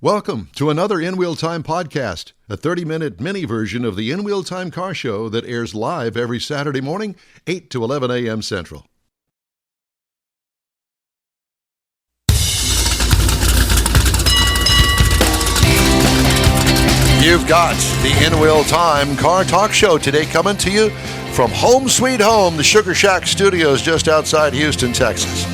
Welcome to another In Wheel Time podcast, a 30-minute mini version of the In Wheel Time car show that airs live every Saturday morning, 8 to 11 a.m. Central. You've got the In Wheel Time car talk show today coming to you from Home Sweet Home, the Sugar Shack Studios just outside Houston, Texas.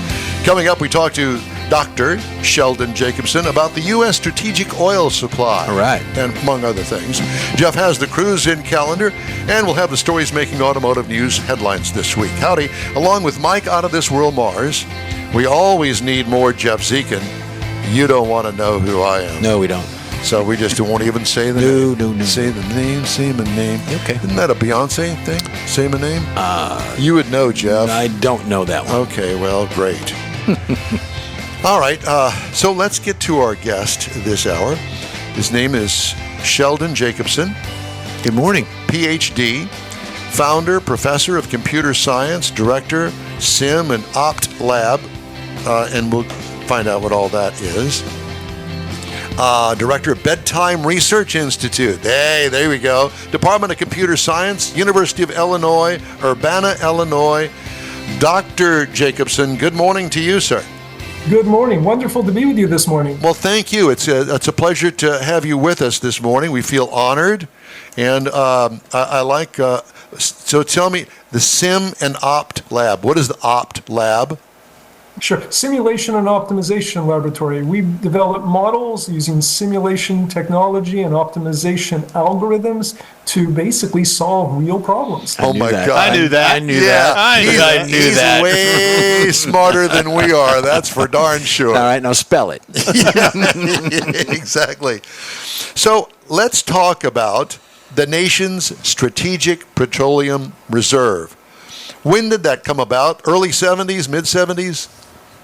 Coming up, we talk to Dr. Sheldon Jacobson about the U.S. strategic oil supply. All right. And among other things. Jeff has the cruise-in calendar, and we'll have the stories making automotive news headlines this week. Howdy. Along with Mike Out of This World Mars, we always need more Jeff Zekin. You don't want to know who I am. No, we don't. So we just won't even say the name. No. Say the name, say my name. Okay. Isn't that a Beyonce thing? Say my name? You would know, Jeff. I don't know that one. Okay, well, great. All right, so let's get to our guest this hour. His name is Sheldon Jacobson. Good morning. PhD, founder, professor of computer science, director, Sim and Opt Lab, and we'll find out what all that is. Director of Bedtime Research Institute. Hey, there we go. Department of Computer Science, University of Illinois, Urbana, Illinois. Dr. Jacobson, good morning to you, sir. Good morning. Wonderful to be with you this morning. Well, thank you. It's a pleasure to have you with us this morning. We feel honored. And I like, so tell me, the Sim and Opt Lab. What is the Opt Lab? Sure. Simulation and Optimization Laboratory. We develop models using simulation technology and optimization algorithms to basically solve real problems. Oh my God. I knew that. He's way smarter than we are. That's for darn sure. All right, now spell it. Yeah, exactly. So let's talk about the nation's Strategic Petroleum Reserve. When did that come about? Early 70s, mid 70s?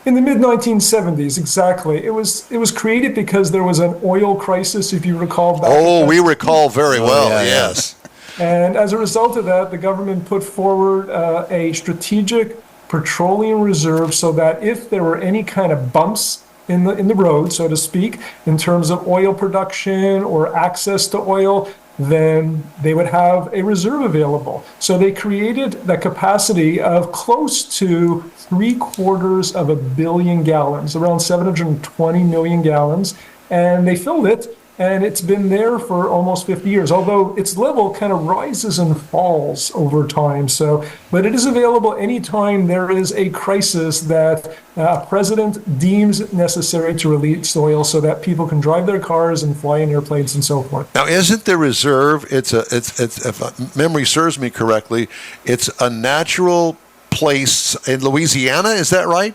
In the mid-1970s, exactly. It was created because there was an oil crisis, if you recall. We recall very well, yes. And as a result of that, the government put forward a strategic petroleum reserve so that if there were any kind of bumps in the road, so to speak, in terms of oil production or access to oil, then they would have a reserve available. So they created the capacity of close to 750 million gallons, around 720 million gallons, and they filled it, and it's been there for almost 50 years, although its level kind of rises and falls over time. But it is available anytime there is a crisis that a president deems necessary to release oil so that people can drive their cars and fly in airplanes and so forth. Now, isn't the reserve, it's if memory serves me correctly, it's a natural place in Louisiana, is that right?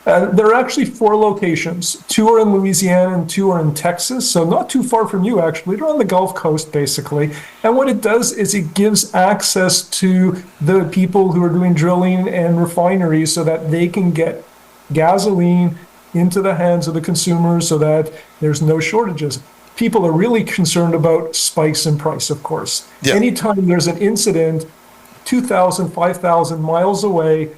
There are actually 4 locations. 2 are in Louisiana and 2 are in Texas, so not too far from you, actually. They're on the Gulf Coast, basically. And what it does is it gives access to the people who are doing drilling and refineries so that they can get gasoline into the hands of the consumers so that there's no shortages. People are really concerned about spikes in price, of course. Yeah. Anytime there's an incident 2,000, 5,000 miles away,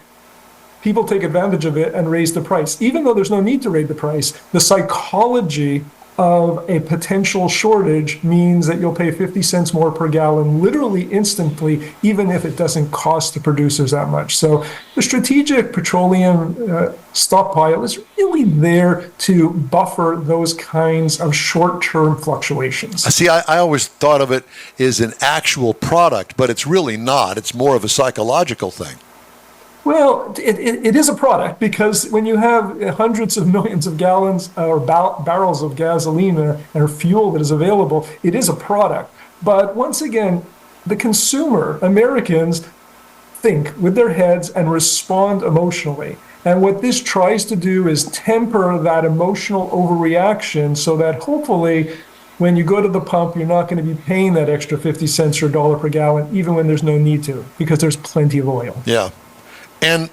people take advantage of it and raise the price. Even though there's no need to raise the price, the psychology of a potential shortage means that you'll pay 50 cents more per gallon, literally instantly, even if it doesn't cost the producers that much. So the strategic petroleum stockpile is really there to buffer those kinds of short-term fluctuations. See, I always thought of it as an actual product, but it's really not. It's more of a psychological thing. Well, it is a product because when you have hundreds of millions of gallons or barrels of gasoline or fuel that is available, it is a product. But once again, the consumer, Americans, think with their heads and respond emotionally. And what this tries to do is temper that emotional overreaction so that hopefully when you go to the pump, you're not going to be paying that extra 50 cents or $1 per gallon, even when there's no need to, because there's plenty of oil. Yeah. And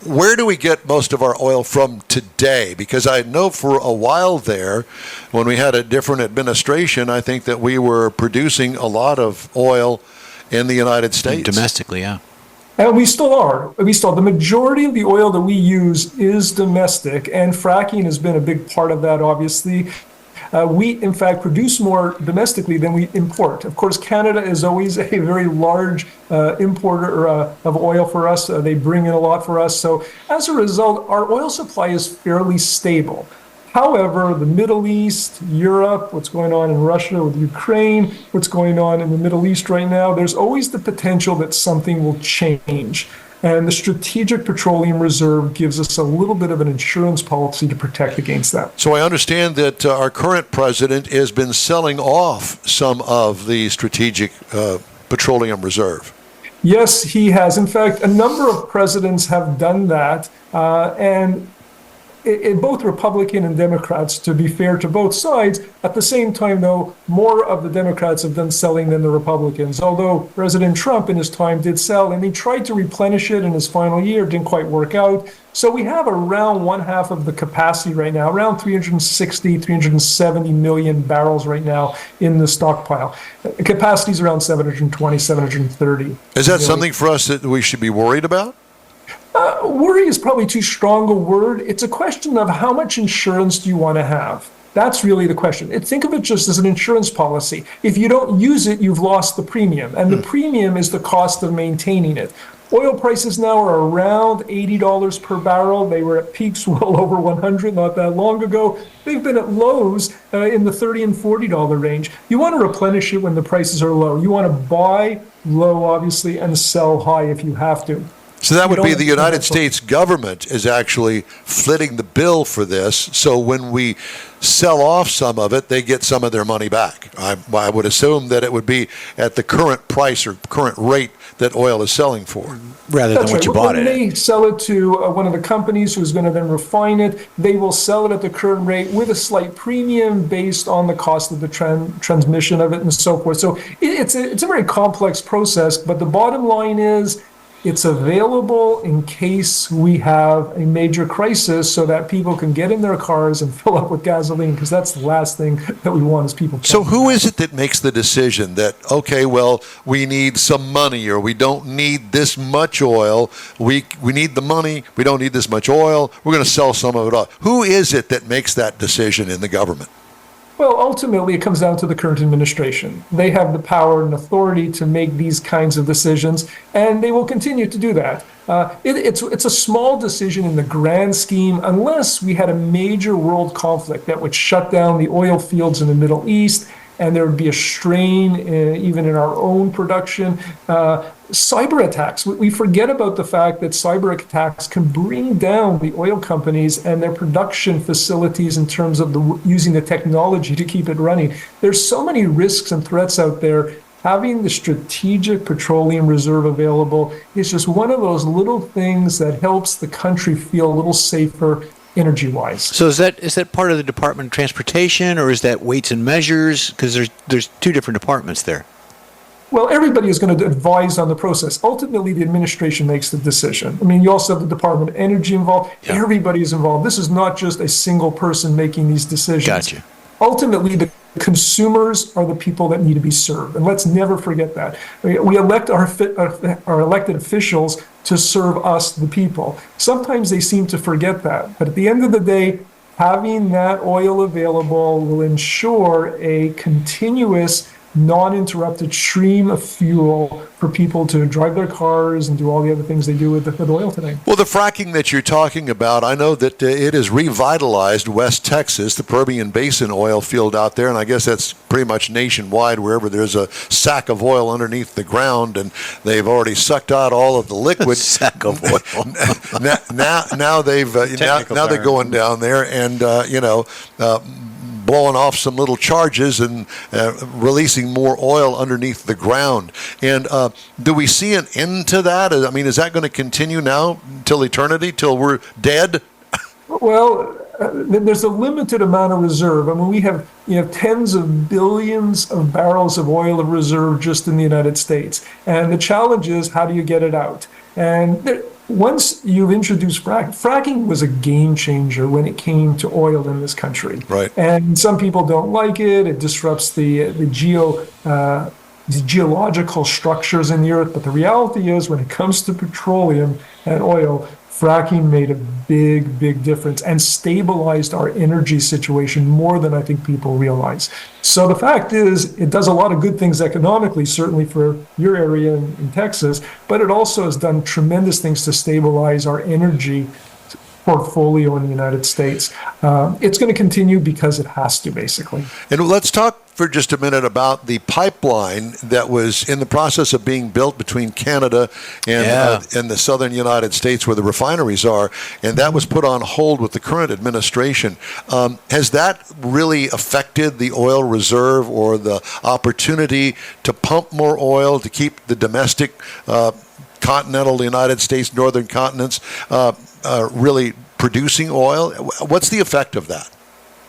where do we get most of our oil from today? Because I know for a while there, when we had a different administration, I think that we were producing a lot of oil in the United States. Domestically, yeah. And we still are. The majority of the oil that we use is domestic, and fracking has been a big part of that, obviously. We, in fact, produce more domestically than we import. Of course, Canada is always a very large importer of oil for us. They bring in a lot for us. So as a result, our oil supply is fairly stable. However, the Middle East, Europe, what's going on in Russia with Ukraine, what's going on in the Middle East right now, there's always the potential that something will change. And the Strategic Petroleum Reserve gives us a little bit of an insurance policy to protect against that. So I understand that our current president has been selling off some of the Strategic Petroleum Reserve. Yes, he has. In fact, a number of presidents have done that. And both Republican and Democrats, to be fair to both sides. At the same time, though, more of the Democrats have done selling than the Republicans, although President Trump in his time did sell, and he tried to replenish it in his final year, didn't quite work out. So we have around one half of the capacity right now, around 360, 370 million barrels right now in the stockpile. The capacity is around 720, 730. Is that something for us that we should be worried about? Worry is probably too strong a word. It's a question of how much insurance do you want to have? That's really the question. Think of it just as an insurance policy. If you don't use it, you've lost the premium. And the premium is the cost of maintaining it. Oil prices now are around $80 per barrel. They were at peaks well over 100 not that long ago. They've been at lows in the $30 and $40 range. You want to replenish it when the prices are low. You want to buy low, obviously, and sell high if you have to. So that would be the United States government is actually footing the bill for this. So when we sell off some of it, they get some of their money back. I would assume that it would be at the current price or current rate that oil is selling for. Rather than what you bought it at. When they sell it to one of the companies who's going to then refine it, they will sell it at the current rate with a slight premium based on the cost of the transmission of it and so forth. So it's a very complex process, but the bottom line is it's available in case we have a major crisis so that people can get in their cars and fill up with gasoline, because that's the last thing that we want as people. So who is it that makes the decision that, okay, well, we need some money or we don't need this much oil, we need the money, we don't need this much oil, we're going to sell some of it off? Who is it that makes that decision in the government? Well, ultimately, it comes down to the current administration. They have the power and authority to make these kinds of decisions, and they will continue to do that. It's a small decision in the grand scheme, unless we had a major world conflict that would shut down the oil fields in the Middle East, and there would be a strain even in our own production. Cyber attacks. We forget about the fact that cyber attacks can bring down the oil companies and their production facilities in terms of using the technology to keep it running. There's so many risks and threats out there. Having the Strategic Petroleum Reserve available is just one of those little things that helps the country feel a little safer energy-wise. So is that part of the Department of Transportation, or is that Weights and Measures? Because there's two different departments there. Well, everybody is going to advise on the process. Ultimately, the administration makes the decision. I mean, you also have the Department of Energy involved. Yeah. Everybody is involved. This is not just a single person making these decisions. Gotcha. Ultimately, the consumers are the people that need to be served. And let's never forget that. We elect our elected officials to serve us, the people. Sometimes they seem to forget that. But at the end of the day, having that oil available will ensure a continuous, non-interrupted stream of fuel for people to drive their cars and do all the other things they do with oil today. Well, the fracking that you're talking about, I know that it has revitalized West Texas, the Permian Basin oil field out there, and I guess that's pretty much nationwide wherever there's a sack of oil underneath the ground, and they've already sucked out all of the liquid. Sack of oil. now they've now they're going down there and blowing off some little charges and releasing more oil underneath the ground. And do we see an end to that? I mean, is that going to continue now till eternity, till we're dead? Well, there's a limited amount of reserve. I mean, we have tens of billions of barrels of oil of reserve just in the United States. And the challenge is, how do you get it out? And once you've introduced fracking was a game changer when it came to oil in this country. Right. And some people don't like it. It disrupts the geological structures in the earth. But the reality is, when it comes to petroleum and oil, fracking made a big difference and stabilized our energy situation more than I think people realize. So the fact is, it does a lot of good things economically, certainly for your area in Texas, but it also has done tremendous things to stabilize our energy portfolio in the United States. It's going to continue because it has to, basically. And let's talk for just a minute about the pipeline that was in the process of being built between Canada and the southern United States, where the refineries are, and that was put on hold with the current administration. Has that really affected the oil reserve or the opportunity to pump more oil to keep the domestic continental United States, northern continents, really producing oil? What's the effect of that?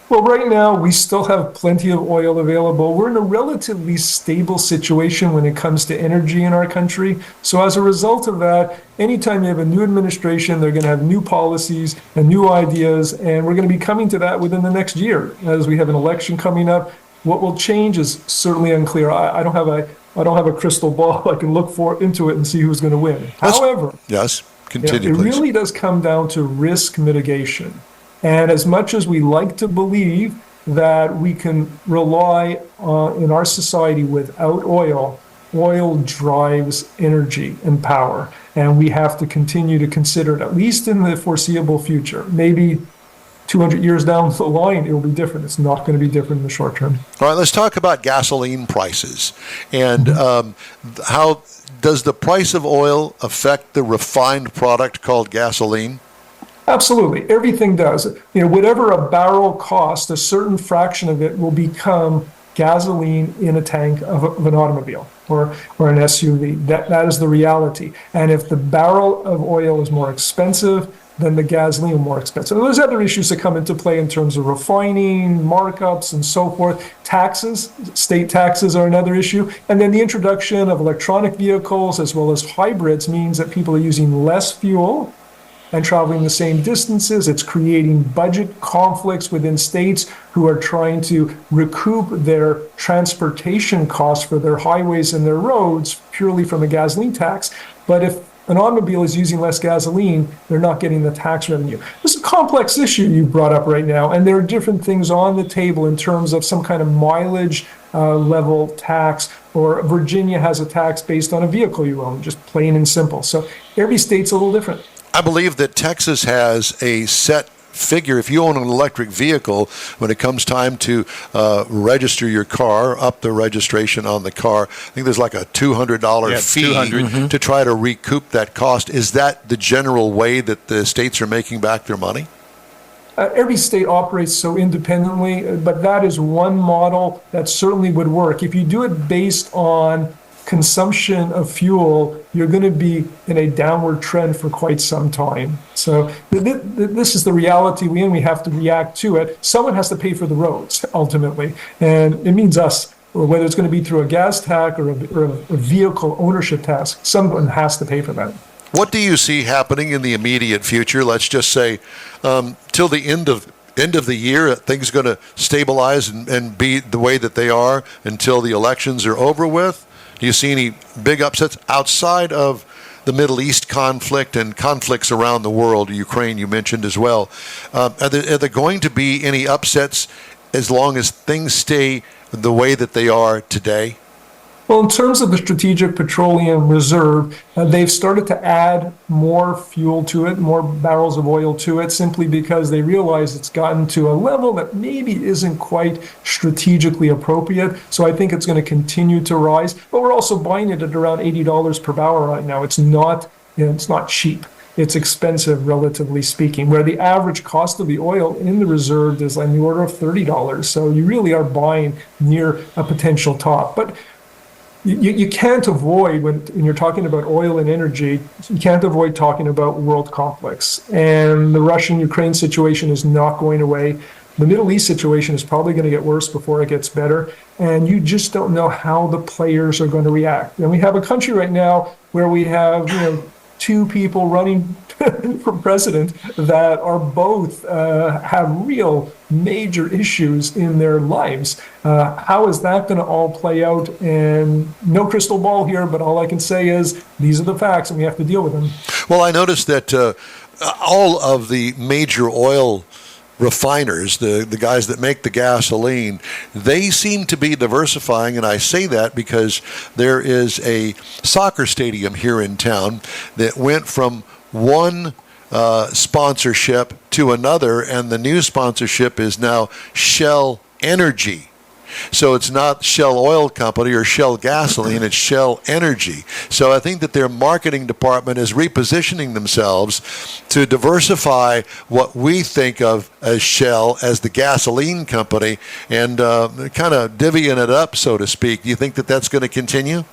Well, right now, we still have plenty of oil available. We're in a relatively stable situation when it comes to energy in our country. So as a result of that, anytime you have a new administration, they're going to have new policies and new ideas, and we're going to be coming to that within the next year. As we have an election coming up, what will change is certainly unclear. I don't have a crystal ball. I can look into it and see who's going to win. However, yes, continue, it please. really does come down to risk mitigation. And as much as we like to believe that we can rely on, in our society without oil, oil drives energy and power. And we have to continue to consider it, at least in the foreseeable future. Maybe 200 years down the line, it will be different. It's not going to be different in the short term. All right, let's talk about gasoline prices. And how does the price of oil affect the refined product called gasoline? Absolutely. Everything does. Whatever a barrel costs, a certain fraction of it will become gasoline in a tank of an automobile or an SUV. That is the reality. And if the barrel of oil is more expensive, then the gasoline is more expensive. There's other issues that come into play in terms of refining, markups, and so forth. Taxes, state taxes are another issue. And then the introduction of electronic vehicles as well as hybrids means that people are using less fuel and traveling the same distances. It's creating budget conflicts within states who are trying to recoup their transportation costs for their highways and their roads purely from a gasoline tax. But if an automobile is using less gasoline, they're not getting the tax revenue. This is a complex issue you brought up right now, and there are different things on the table in terms of some kind of mileage level tax, or Virginia has a tax based on a vehicle you own, just plain and simple. So every state's a little different. I believe that Texas has a set figure. If you own an electric vehicle, when it comes time to register your car, up the registration on the car, I think there's like a $200 fee to try to recoup that cost. Is that the general way that the states are making back their money? Every state operates so independently, but that is one model that certainly would work. If you do it based on consumption of fuel, you're going to be in a downward trend for quite some time. So this is the reality we have to react to it. Someone has to pay for the roads, ultimately. And it means us, or whether it's going to be through a gas tax or a vehicle ownership tax, someone has to pay for that. What do you see happening in the immediate future? Let's just say till the end of the year, things are going to stabilize and be the way that they are until the elections are over with? Do you see any big upsets outside of the Middle East conflict and conflicts around the world? Ukraine, you mentioned as well. Are there going to be any upsets as long as things stay the way that they are today? Well, in terms of the Strategic Petroleum Reserve, they've started to add more fuel to it, more barrels of oil to it, simply because they realize it's gotten to a level that maybe isn't quite strategically appropriate. So I think it's going to continue to rise. But we're also buying it at around $80 per barrel right now. It's not cheap. It's expensive, relatively speaking, where the average cost of the oil in the reserve is in the order of $30. So you really are buying near a potential top. But you can't avoid, when you're talking about oil and energy, you can't avoid talking about world conflicts. And the Russian-Ukraine situation is not going away. The Middle East situation is probably going to get worse before it gets better. And you just don't know how the players are going to react. And we have a country right now where we have, two people running for president that are both have real major issues in their lives. How is that going to all play out? And no crystal ball here, but all I can say is these are the facts and we have to deal with them. Well, I noticed that all of the major oil refiners, the guys that make the gasoline, they seem to be diversifying, and I say that because there is a soccer stadium here in town that went from one sponsorship to another, and the new sponsorship is now Shell Energy. So it's not Shell Oil Company or Shell Gasoline, it's Shell Energy. So I think that their marketing department is repositioning themselves to diversify what we think of as Shell, as the gasoline company, and kind of divvying it up, so to speak. Do you think that that's going to continue?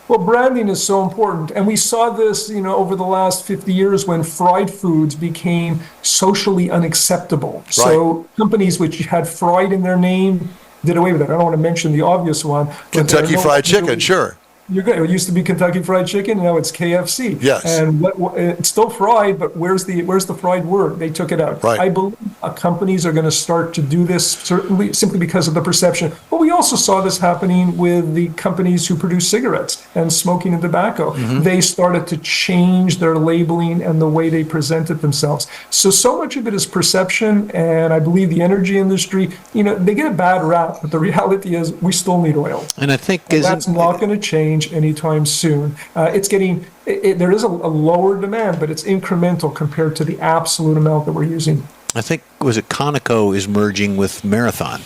Well, branding is so important. And we saw this, over the last 50 years when fried foods became socially unacceptable. Right. So companies which had fried in their name did away with it. I don't want to mention the obvious one. Kentucky Fried Chicken, sure. You're good. It used to be Kentucky Fried Chicken. Now it's KFC. Yes. And it's still fried, but where's the fried word? They took it out. Right. I believe companies are going to start to do this certainly simply because of the perception. But we also saw this happening with the companies who produce cigarettes and smoking and tobacco. Mm-hmm. They started to change their labeling and the way they presented themselves. So much of it is perception, and I believe the energy industry, they get a bad rap, but the reality is we still need oil. And I think that's not going to change anytime soon. There is a lower demand, but it's incremental compared to the absolute amount that we're using. I think, was it Conoco is merging with Marathon?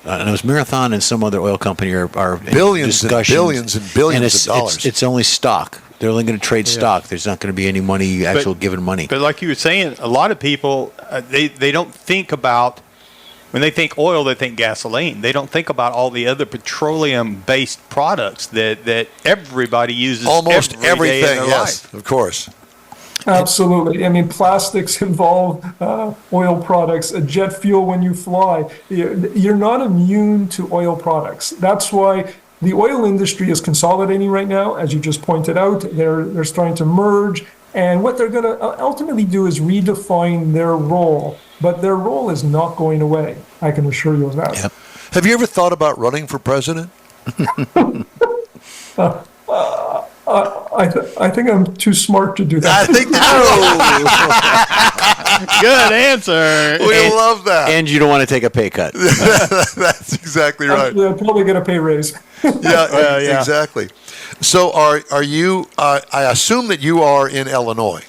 And it was Marathon and some other oil company are billions and billions and billions of dollars. It's only stock. They're only going to trade stock. There's not going to be any money, given money. But like you were saying, a lot of people, they don't think about, when they think oil, they think gasoline. They don't think about all the other petroleum-based products that everybody uses. Almost every day everything, in their yes, life. of course. Absolutely. I mean, plastics involve oil products, jet fuel when you fly. You're not immune to oil products. That's why the oil industry is consolidating right now, as you just pointed out. They're starting to merge. And what they're going to ultimately do is redefine their role. But their role is not going away. I can assure you of that. Yep. Have you ever thought about running for president? I think I'm too smart to do that. I think Good answer. We love that. And you don't want to take a pay cut. That's exactly right. Actually, I'll probably get a pay raise. Yeah, exactly. So are you, I assume that you are in Illinois.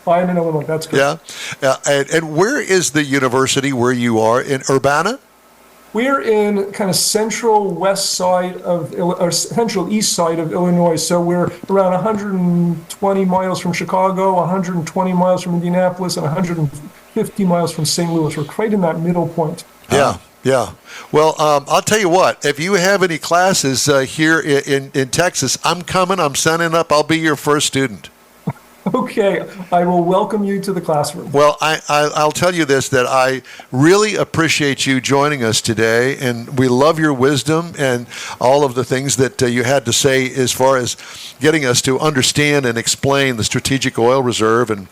I'm in Illinois, that's good. Yeah. And where is the university where you are? In Urbana? We're in kind of central west side or central east side of Illinois. So we're around 120 miles from Chicago, 120 miles from Indianapolis, and 150 miles from St. Louis. We're right in that middle point. Yeah. Well, I'll tell you what, if you have any classes here in Texas, I'm coming, I'm signing up, I'll be your first student. Okay, I will welcome you to the classroom. Well, I'll tell you this, that I really appreciate you joining us today, and we love your wisdom and all of the things that you had to say as far as getting us to understand and explain the strategic oil reserve and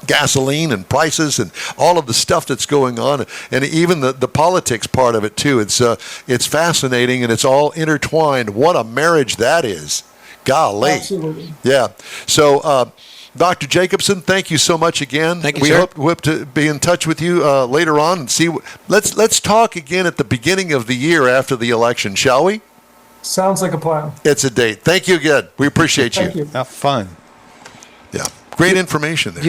gasoline and prices and all of the stuff that's going on, and even the politics part of it too. It's fascinating, and it's all intertwined. What a marriage that is. Golly. Absolutely. Yeah. So, Dr. Jacobson, thank you so much again. Thank you, we sir. hope to be in touch with you later on and see. Let's talk again at the beginning of the year after the election, shall we? Sounds like a plan. It's a date. Thank you again. We appreciate Thank you. Have fun. Yeah. Great information there.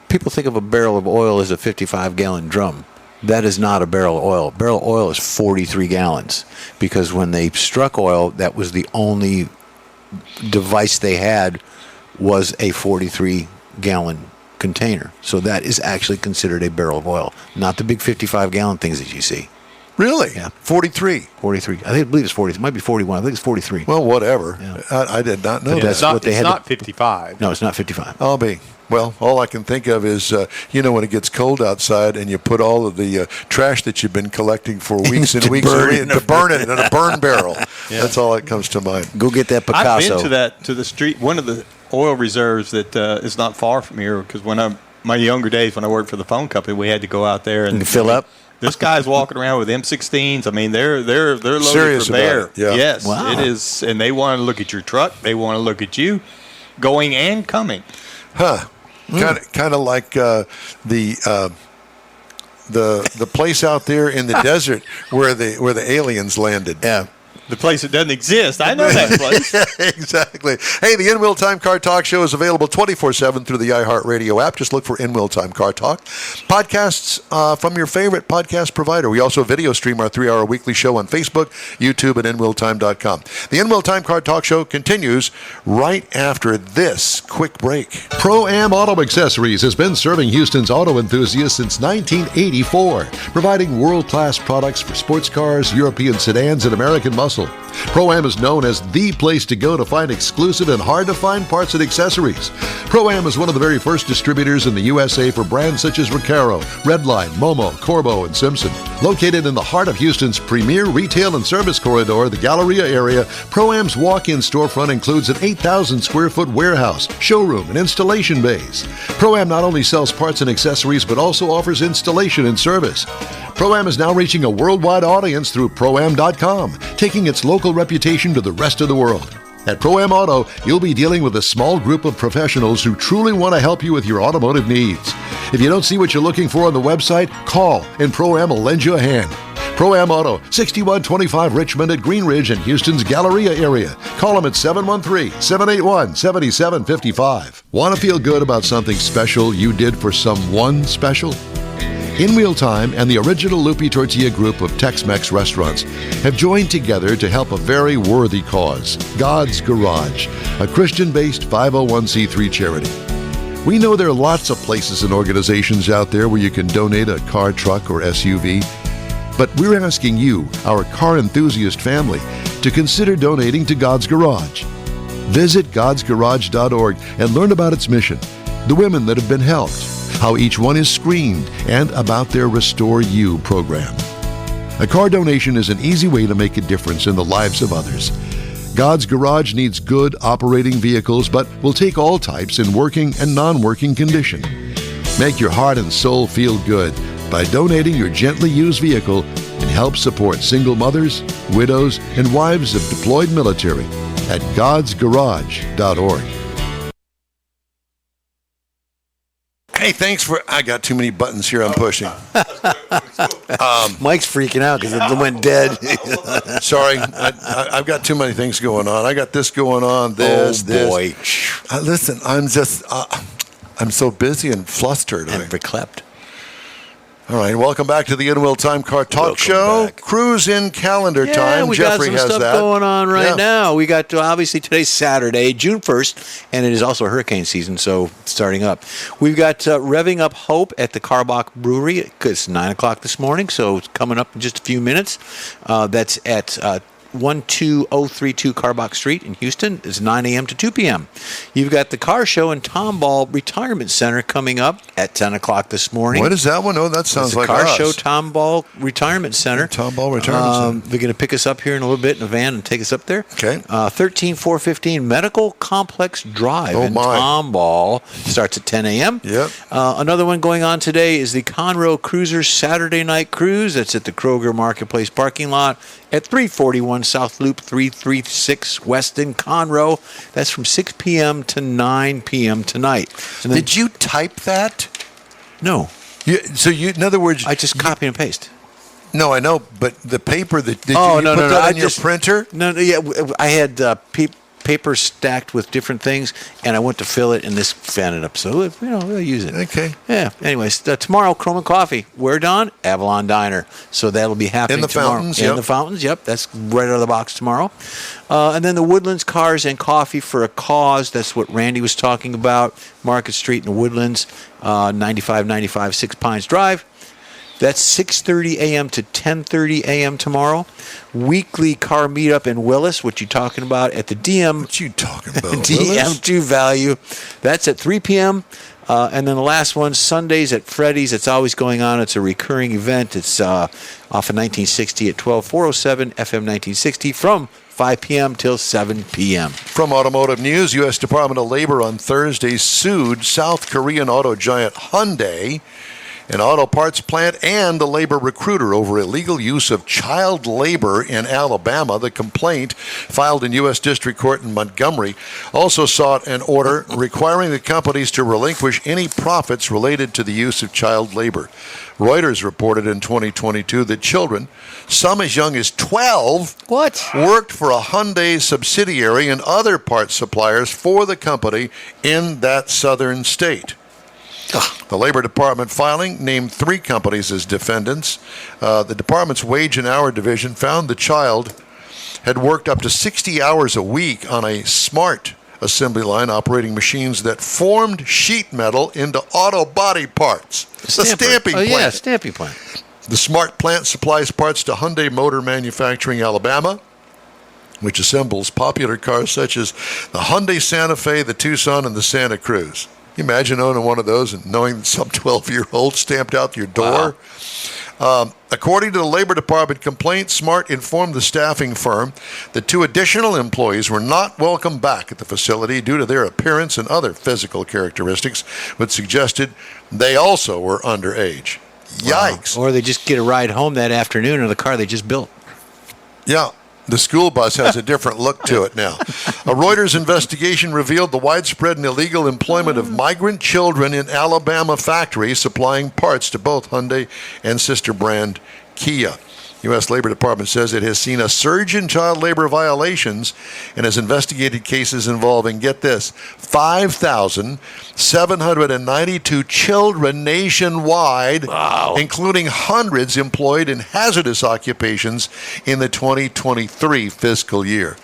People think of a barrel of oil as a 55-gallon drum. That is not a barrel of oil. A barrel of oil is 43 gallons because when they struck oil, that was the only device they had was a 43-gallon container. So that is actually considered a barrel of oil, not the big 55-gallon things that you see. Really? Yeah. 43. 43. I believe it's 40. It might be 41. I think it's 43. Well, whatever. Yeah. I did not know But that. that's what they It's had not to- 55. No, it's not 55. I'll be. Well, all I can think of is, when it gets cold outside and you put all of the trash that you've been collecting for weeks and weeks to burn it in a burn barrel. Yeah. That's all that comes to mind. Go get that Picasso. I've been to the street, one of the oil reserves that is not far from here, because my younger days when I worked for the phone company, we had to go out there and fill up. This guy's walking around with M16s. I mean, they're loaded Serious for bear. about it, yeah. Yes, Wow. it is, and they want to look at your truck. They want to look at you, going and coming. Huh. Kind of like the place out there in the desert where the aliens landed. Yeah. The place that doesn't exist. I know that place. Exactly. Hey, the In-Wheel Time Car Talk Show is available 24/7 through the iHeartRadio app. Just look for In-Wheel Time Car Talk. Podcasts from your favorite podcast provider. We also video stream our 3-hour weekly show on Facebook, YouTube, and InWheelTime.com. The In-Wheel Time Car Talk Show continues right after this quick break. Pro-Am Auto Accessories has been serving Houston's auto enthusiasts since 1984, providing world-class products for sports cars, European sedans, and American muscle. Pro-Am is known as the place to go to find exclusive and hard-to-find parts and accessories. Pro-Am is one of the very first distributors in the USA for brands such as Recaro, Redline, Momo, Corbo, and Simpson. Located in the heart of Houston's premier retail and service corridor, the Galleria area, Pro-Am's walk-in storefront includes an 8,000-square-foot warehouse, showroom, and installation bays. Pro-Am not only sells parts and accessories, but also offers installation and service. Pro-Am is now reaching a worldwide audience through Pro-Am.com, taking its local reputation to the rest of the world. At Pro-Am Auto, you'll be dealing with a small group of professionals who truly want to help you with your automotive needs. If you don't see what you're looking for on the website, call and Pro-Am will lend you a hand. Pro-Am Auto, 6125 Richmond at Green Ridge in Houston's Galleria area. Call them at 713-781-7755. Want to feel good about something special you did for someone special? In-Wheel Time and the original Lupi Tortilla group of Tex-Mex restaurants have joined together to help a very worthy cause, God's Garage, a Christian-based 501c3 charity. We know there are lots of places and organizations out there where you can donate a car, truck, or SUV, but we're asking you, our car enthusiast family, to consider donating to God's Garage. Visit godsgarage.org and learn about its mission, the women that have been helped, how each one is screened, and about their Restore You program. A car donation is an easy way to make a difference in the lives of others. God's Garage needs good operating vehicles, but will take all types in working and non-working condition. Make your heart and soul feel good by donating your gently used vehicle and help support single mothers, widows, and wives of deployed military at godsgarage.org. Hey, thanks for... I got too many buttons here I'm pushing. Mike's freaking out because it went dead. Sorry, I've got too many things going on. I got this going on, this. Boy. Listen, I'm just... I'm so busy and flustered. And verklempt. All right, welcome back to the In-Wheel Time Car Talk Show. Back. Cruise in calendar time. We Jeffrey got some has stuff that going on right now. We got, obviously, today's Saturday, June 1st, and it is also hurricane season, so starting up. We've got Revving Up Hope at the Carbach Brewery. It's 9 o'clock this morning, so it's coming up in just a few minutes. That's at 12032 Carbach Street in Houston. It's 9 a.m. to 2 p.m. You've got the car show in Tomball Retirement Center coming up at 10 o'clock this morning. What is that one? Oh, that sounds like car us. show, Tomball Retirement Center. Tomball Retirement Center. They're going to pick us up here in a little bit in a van and take us up there. Okay. 13415 Medical Complex Drive in Tomball. Starts at 10 a.m. Yep. Another one going on today is the Conroe Cruisers Saturday Night Cruise. That's at the Kroger Marketplace parking lot at 341 South Loop 336 West in Conroe. That's from 6 p.m. to 9 p.m. tonight. And then, Did you type that? no. In other words... I just copy and paste. No, I know, but the paper, did you Oh, put no, that I on your just- printer? No, yeah, I had paper stacked with different things, and I went to fill it, and this fan it up. So, we'll use it. Okay. Yeah. Anyways, tomorrow, Chrome and Coffee. Where, Don? Avalon Diner. So that'll be happening In the tomorrow. fountains, In yep. the fountains, yep. That's right out of the box tomorrow. And then the Woodlands Cars and Coffee for a Cause. That's what Randy was talking about. Market Street in the Woodlands, 9595 Six Pines Drive. That's 6:30 a.m. to 10:30 a.m. tomorrow. Weekly car meetup in Willis, what you talking about at the DM. What you talking about, Willis? DM2 Value. That's at 3 p.m. And then the last one, Sundays at Freddy's. It's always going on. It's a recurring event. It's off of 1960 at 12407 FM 1960 from 5 p.m. till 7 p.m. From Automotive News, U.S. Department of Labor on Thursday sued South Korean auto giant Hyundai an auto parts plant, and a labor recruiter over illegal use of child labor in Alabama. The complaint, filed in U.S. District Court in Montgomery, also sought an order requiring the companies to relinquish any profits related to the use of child labor. Reuters reported in 2022 that children, some as young as 12, worked for a Hyundai subsidiary and other parts suppliers for the company in that southern state. The Labor Department filing named 3 companies as defendants. The department's wage and hour division found the child had worked up to 60 hours a week on a smart assembly line operating machines that formed sheet metal into auto body parts. The stamping plant. Yeah, stamping plant. The smart plant supplies parts to Hyundai Motor Manufacturing Alabama, which assembles popular cars such as the Hyundai Santa Fe, the Tucson, and the Santa Cruz. Can you imagine owning one of those and knowing that some 12-year-old stamped out your door? Wow. According to the Labor Department complaint, Smart informed the staffing firm that 2 additional employees were not welcome back at the facility due to their appearance and other physical characteristics, which suggested they also were underage. Yikes. Wow. Or they just get a ride home that afternoon in the car they just built. Yeah. The school bus has a different look to it now. A Reuters investigation revealed the widespread and illegal employment of migrant children in Alabama factories supplying parts to both Hyundai and sister brand Kia. U.S. Labor Department says it has seen a surge in child labor violations and has investigated cases involving, get this, 5,792 children nationwide, including hundreds employed in hazardous occupations in the 2023 fiscal year.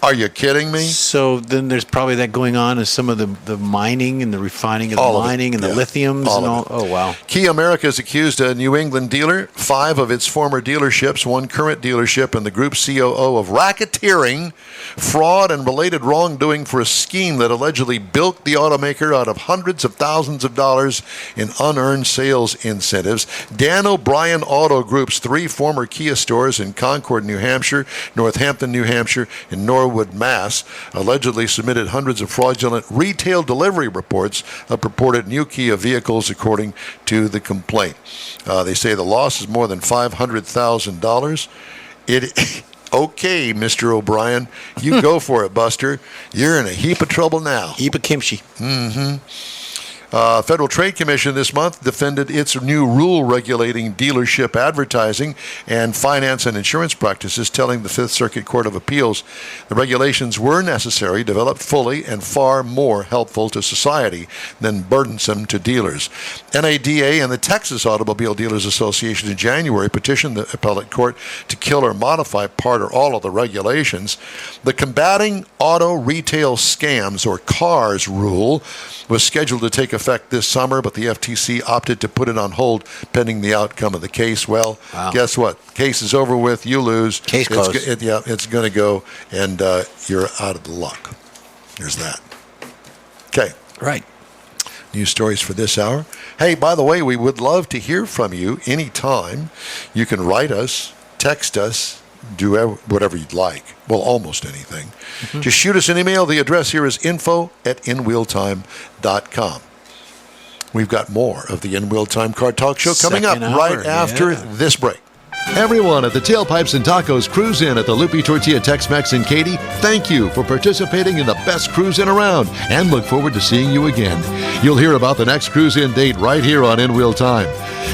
Are you kidding me? So then there's probably that going on as some of the mining and the refining of the mining and the lithiums and all. Oh, wow. Kia America has accused a New England dealer, 5 of its former dealerships, 1 current dealership, and the group COO of racketeering, fraud, and related wrongdoing for a scheme that allegedly bilked the automaker out of hundreds of thousands of dollars in unearned sales incentives. Dan O'Brien Auto Group's 3 former Kia stores in Concord, New Hampshire, Northampton, New Hampshire, and Norwood, Mass, allegedly submitted hundreds of fraudulent retail delivery reports of purported new Kia vehicles, according to the complaint. They say the loss is more than $500,000. Okay, Mr. O'Brien, you go for it, Buster. You're in a heap of trouble now. Heap of kimchi. Federal Trade Commission this month defended its new rule regulating dealership advertising and finance and insurance practices, telling the Fifth Circuit Court of Appeals the regulations were necessary, developed fully, and far more helpful to society than burdensome to dealers. NADA and the Texas Automobile Dealers Association in January petitioned the appellate court to kill or modify part or all of the regulations. The Combating Auto Retail Scams, or CARS rule, was scheduled to take effect this summer, but the FTC opted to put it on hold pending the outcome of the case. Well, guess what? Case is over with. You lose. Case closed. It's going to go, and you're out of the luck. There's that. Okay. Right. News stories for this hour. Hey, by the way, we would love to hear from you anytime. You can write us, text us, do whatever you'd like. Well, almost anything. Just shoot us an email. The address here is info@inwheeltime.com. We've got more of the In Wheel Time Car Talk Show coming up right after this break. Everyone at the Tailpipes and Tacos Cruise In at the Lupi Tortilla Tex-Mex in Katy, thank you for participating in the best cruise in around, and look forward to seeing you again. You'll hear about the next cruise-in date right here on In Wheel Time.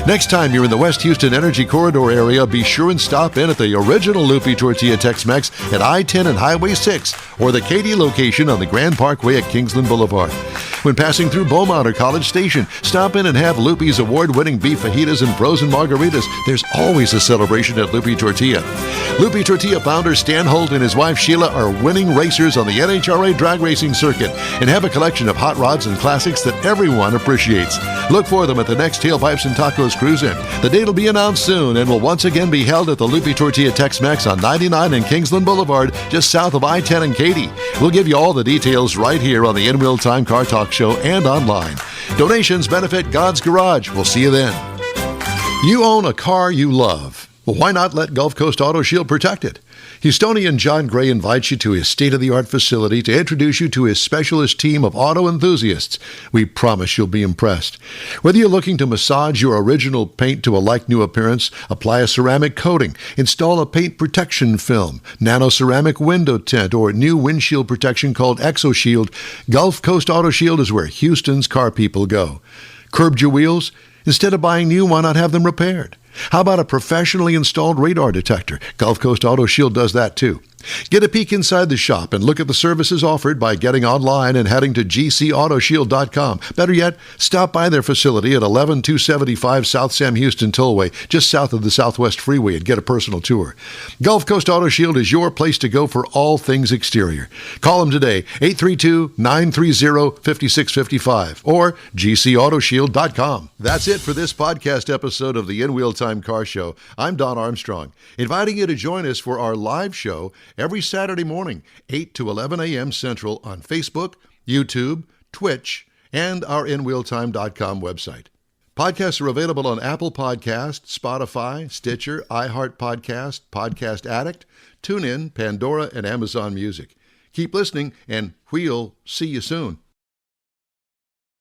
Next time you're in the West Houston Energy Corridor area, be sure and stop in at the original Lupi Tortilla Tex-Mex at I-10 and Highway 6, or the Katy location on the Grand Parkway at Kingsland Boulevard. When passing through Beaumont or College Station, stop in and have Lupi's award-winning beef fajitas and frozen margaritas. There's always a celebration at Lupi Tortilla. Lupi Tortilla founder Stan Holt and his wife Sheila are winning racers on the NHRA drag racing circuit and have a collection of hot rods and classics that everyone appreciates. Look for them at the next Tailpipes and Tacos Cruise-In. The date will be announced soon and will once again be held at the Lupi Tortilla Tex-Mex on 99 and Kingsland Boulevard, just south of I-10 and Katy. We'll give you all the details right here on the In Wheel Time Car Talk Show and online. Donations benefit God's Garage. We'll see you then. You own a car you love. Well, why not let Gulf Coast Auto Shield protect it? Houstonian John Gray invites you to his state-of-the-art facility to introduce you to his specialist team of auto enthusiasts. We promise you'll be impressed. Whether you're looking to massage your original paint to a like-new appearance, apply a ceramic coating, install a paint protection film, nano-ceramic window tint, or new windshield protection called ExoShield, Gulf Coast Auto Shield is where Houston's car people go. Curbed your wheels? Instead of buying new, why not have them repaired? How about a professionally installed radar detector? Gulf Coast Auto Shield does that too. Get a peek inside the shop and look at the services offered by getting online and heading to gcautoshield.com. Better yet, stop by their facility at 11275 South Sam Houston Tollway, just south of the Southwest Freeway, and get a personal tour. Gulf Coast Auto Shield is your place to go for all things exterior. Call them today, 832-930-5655 or gcautoshield.com. That's it for this podcast episode of the In Wheel Time Car Show. I'm Don Armstrong, inviting you to join us for our live show every Saturday morning, 8 to 11 a.m. Central on Facebook, YouTube, Twitch, and our InWheelTime.com website. Podcasts are available on Apple Podcasts, Spotify, Stitcher, iHeart Podcast, Podcast Addict, TuneIn, Pandora, and Amazon Music. Keep listening, and we'll see you soon.